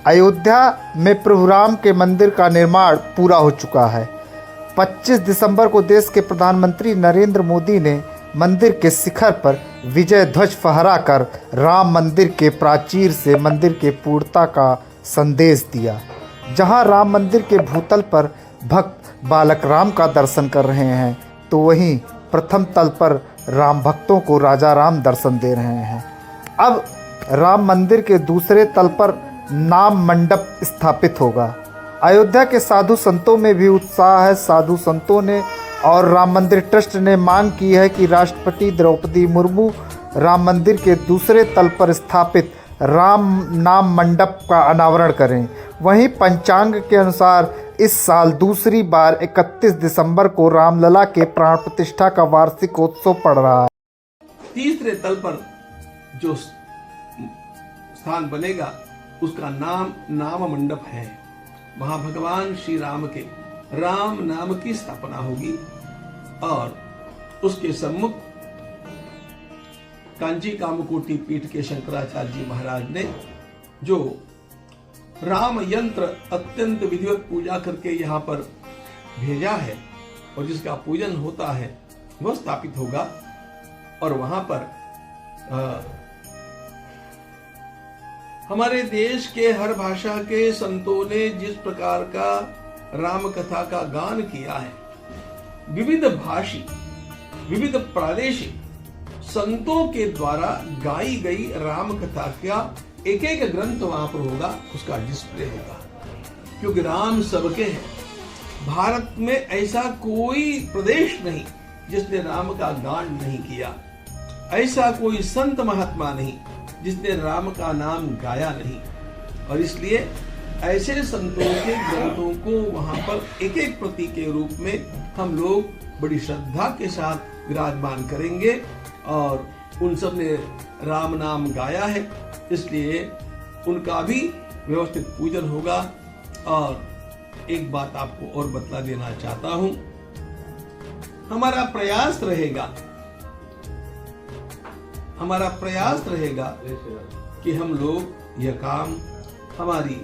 अयोध्या में प्रभु राम के मंदिर का निर्माण पूरा हो चुका है। 25 दिसंबर को देश के प्रधानमंत्री नरेंद्र मोदी ने मंदिर के शिखर पर विजय ध्वज फहराकर राम मंदिर के प्राचीर से मंदिर के पूर्णता का संदेश दिया। जहां राम मंदिर के भूतल पर भक्त बालक राम का दर्शन कर रहे हैं, तो वहीं प्रथम तल पर राम भक्तों को राजा राम दर्शन दे रहे हैं। अब राम मंदिर के दूसरे तल पर नाम मंडप स्थापित होगा। अयोध्या के साधु संतों में भी उत्साह है। साधु संतों ने और राम मंदिर ट्रस्ट ने मांग की है कि राष्ट्रपति द्रौपदी मुर्मू राम मंदिर के दूसरे तल पर स्थापित राम नाम मंडप का अनावरण करें। वहीं पंचांग के अनुसार इस साल दूसरी बार 31 दिसंबर को रामलला के प्राण प्रतिष्ठा का वार्षिकोत्सव पड़ रहा है। तीसरे तल पर जो स्थान बनेगा उसका नाम नाम मंडप है। वहां भगवान श्री राम के राम नाम की स्थापना होगी और उसके सम्मुख कांची कामकोटि पीठ के शंकराचार्य जी महाराज ने जो राम यंत्र अत्यंत विधिवत पूजा करके यहाँ पर भेजा है और जिसका पूजन होता है वह स्थापित होगा। और वहां पर हमारे देश के हर भाषा के संतों ने जिस प्रकार का राम कथा का गान किया है, विविध भाषी विविध प्रादेशिक संतों के द्वारा गाई गई राम कथा का एक एक ग्रंथ वहां पर होगा, उसका डिस्प्ले होगा। क्योंकि राम सबके हैं। भारत में ऐसा कोई प्रदेश नहीं जिसने राम का गान नहीं किया, ऐसा कोई संत महात्मा नहीं जिसने राम का नाम गाया नहीं। और इसलिए ऐसे संतों के ग्रंथों को वहां पर एक एक प्रति के रूप में हम लोग बड़ी श्रद्धा के साथ विराजमान करेंगे। और उन सब ने राम नाम गाया है, इसलिए उनका भी व्यवस्थित पूजन होगा। और एक बात आपको और बतला देना चाहता हूं, हमारा प्रयास रहेगा कि हम लोग यह काम हमारी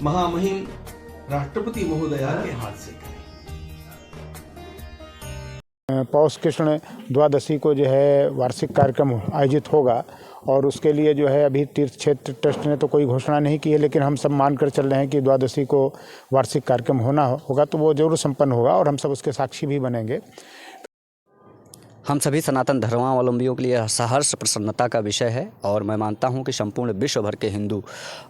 महामहिम राष्ट्रपति महोदया के हाथ से करें। पौष कृष्ण द्वादशी को जो है वार्षिक कार्यक्रम आयोजित होगा और उसके लिए जो है अभी तीर्थ क्षेत्र ट्रस्ट ने तो कोई घोषणा नहीं की है, लेकिन हम सब मानकर चल रहे हैं कि द्वादशी को वार्षिक कार्यक्रम होगा तो वो जरूर संपन्न होगा और हम सब उसके साक्षी भी बनेंगे। हम सभी सनातन धर्मावलंबियों के लिए सहर्ष प्रसन्नता का विषय है और मैं मानता हूं कि संपूर्ण विश्व भर के हिंदू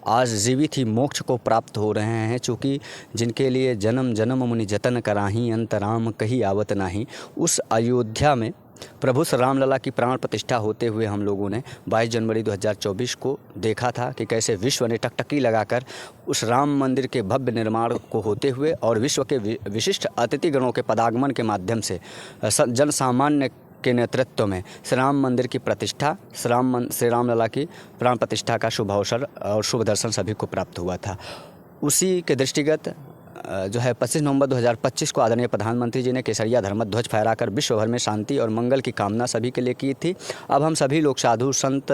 आज जीवित ही मोक्ष को प्राप्त हो रहे हैं, चूँकि जिनके लिए जन्म जन्म मुनि जतन कराही अंत राम कही आवत नाही। उस अयोध्या में प्रभु श्री रामलला की प्राण प्रतिष्ठा होते हुए हम लोगों ने 22 जनवरी 2024 को देखा था कि कैसे विश्व ने टकटकी लगाकर उस राम मंदिर के भव्य निर्माण को होते हुए और विश्व के विशिष्ट अतिथिगणों के पदागमन के माध्यम से जन सामान्य के नेतृत्व में श्री राम मंदिर की प्रतिष्ठा, श्री रामलला की प्राण प्रतिष्ठा का शुभ अवसर और शुभ दर्शन सभी को प्राप्त हुआ था। उसी के दृष्टिगत जो है 25 नवंबर 2025 को आदरणीय प्रधानमंत्री जी ने केसरिया धर्मध्वज फहराकर विश्व भर में शांति और मंगल की कामना सभी के लिए की थी। अब हम सभी लोग साधु संत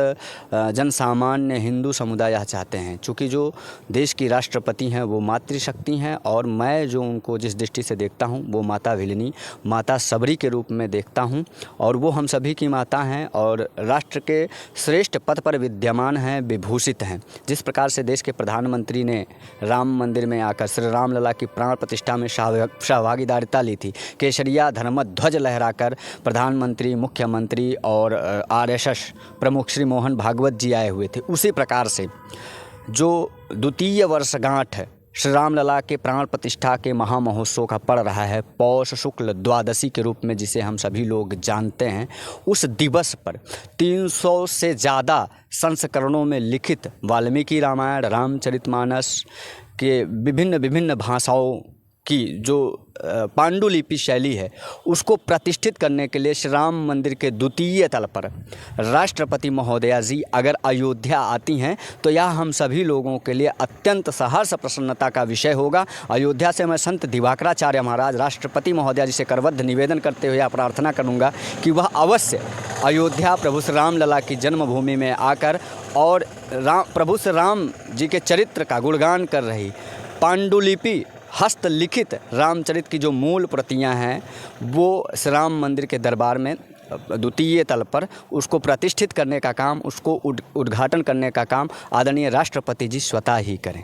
जन सामान्य हिंदू समुदाय यह चाहते हैं, चूँकि जो देश की राष्ट्रपति हैं वो मातृशक्ति हैं और मैं जो उनको जिस दृष्टि से देखता हूँ वो माता भिलनी माता सबरी के रूप में देखता हूँ और वो हम सभी की माता हैं और राष्ट्र के श्रेष्ठ पद पर विद्यमान हैं, विभूषित हैं। जिस प्रकार से देश के प्रधानमंत्री ने राम मंदिर में आकर श्री रामलला की प्राण प्रतिष्ठा में सहभागिता ली थी, केसरिया धर्मध्वज लहराकर प्रधानमंत्री, मुख्यमंत्री और आरएसएस प्रमुख श्री मोहन भागवत जी आए हुए थे। उसी प्रकार से जो द्वितीय वर्षगांठ श्री रामलला के प्राण प्रतिष्ठा के महामहोत्सव का पड़ रहा है पौष शुक्ल द्वादशी के रूप में, जिसे हम सभी लोग जानते हैं, उस दिवस पर 300 से ज़्यादा संस्करणों में लिखित वाल्मीकि रामायण, रामचरितमानस के विभिन्न भाषाओं की जो पांडुलिपि शैली है उसको प्रतिष्ठित करने के लिए श्री राम मंदिर के द्वितीय तल पर राष्ट्रपति महोदया जी अगर अयोध्या आती हैं तो यह हम सभी लोगों के लिए अत्यंत सहर्ष प्रसन्नता का विषय होगा। अयोध्या से मैं संत दिवाकराचार्य महाराज राष्ट्रपति महोदया जी से करबद्ध निवेदन करते हुए प्रार्थना करूँगा कि वह अवश्य अयोध्या प्रभु श्री राम लला की जन्मभूमि में आकर और प्रभु श्री राम जी के चरित्र का गुणगान कर रही पांडुलिपि हस्तलिखित रामचरित की जो मूल प्रतियां हैं वो श्री राम मंदिर के दरबार में द्वितीय तल पर उसको प्रतिष्ठित करने का काम, उसको उद्घाटन करने का काम आदरणीय राष्ट्रपति जी स्वतः ही करें।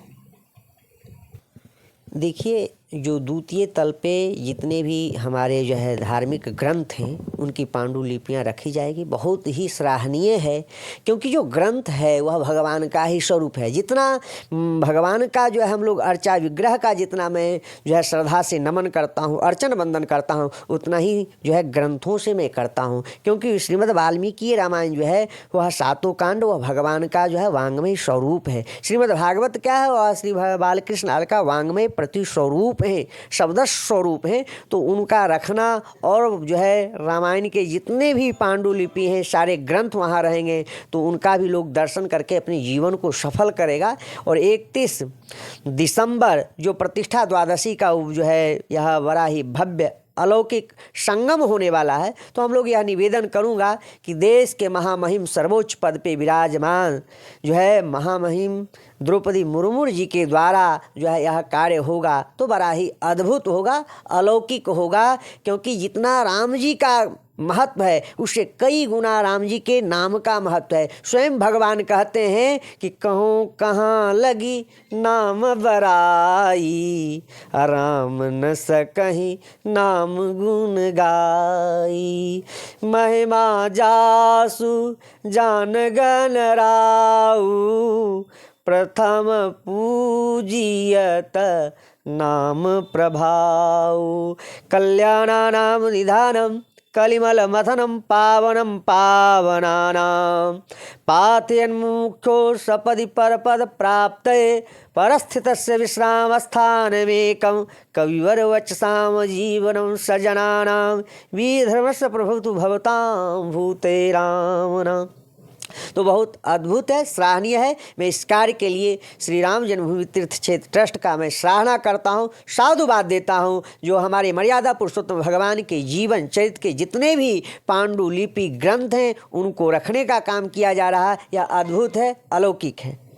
देखिए, जो द्वितीय तल पे जितने भी हमारे जो है धार्मिक ग्रंथ हैं उनकी पांडुलिपियाँ रखी जाएगी, बहुत ही सराहनीय है। क्योंकि जो ग्रंथ है वह भगवान का ही स्वरूप है। जितना भगवान का जो है हम लोग अर्चा विग्रह का जितना मैं जो है श्रद्धा से नमन करता हूँ, अर्चन बंदन करता हूँ, उतना ही जो है ग्रंथों से मैं करता हूँ। क्योंकि श्रीमद् वाल्मीकि रामायण जो है वह सातों कांड वह भगवान का जो है वांग्मय स्वरूप है। श्रीमद् भागवत क्या है, वह श्री बालकृष्ण का वांग्मय प्रति स्वरूप है, शब्द स्वरूप है। तो उनका रखना और जो है रामायण के जितने भी पांडुलिपि हैं सारे ग्रंथ वहाँ रहेंगे तो उनका भी लोग दर्शन करके अपने जीवन को सफल करेगा। और 31 दिसंबर जो प्रतिष्ठा द्वादशी का जो है यह बड़ा ही भव्य अलौकिक संगम होने वाला है। तो हम लोग यह निवेदन करूँगा कि देश के महामहिम सर्वोच्च पद पे विराजमान जो है महामहिम द्रौपदी मुर्मू जी के द्वारा जो है यह कार्य होगा तो बड़ा ही अद्भुत होगा, अलौकिक होगा। क्योंकि जितना राम जी का महत्व है उससे कई गुना राम जी के नाम का महत्व है। स्वयं भगवान कहते हैं कि कहूँ कहाँ लगी नाम बराई, राम न सकहीं नाम गुण गाई। महिमा जासु जान गण राऊ, प्रथम पूजियत नाम प्रभाऊ। कल्याणानां निधानम कलिमल मथनम पावनम पावनानां, पातयन्मुख्यो सपदि परपद प्राप्तये, परस्थितस्य विश्रामस्थानमेकं, कविवर वचसां जीवनं सजनानां, विधर्मस्य प्रभुतु भवतां भूते रामनाम। तो बहुत अद्भुत है, सराहनीय है। मैं इस कार्य के लिए श्री राम जन्मभूमि तीर्थ क्षेत्र ट्रस्ट का मैं सराहना करता हूँ, साधुवाद देता हूँ। जो हमारे मर्यादा पुरुषोत्तम भगवान के जीवन चरित्र के जितने भी पांडुलिपि ग्रंथ हैं उनको रखने का काम किया जा रहा है, यह अद्भुत है, अलौकिक है।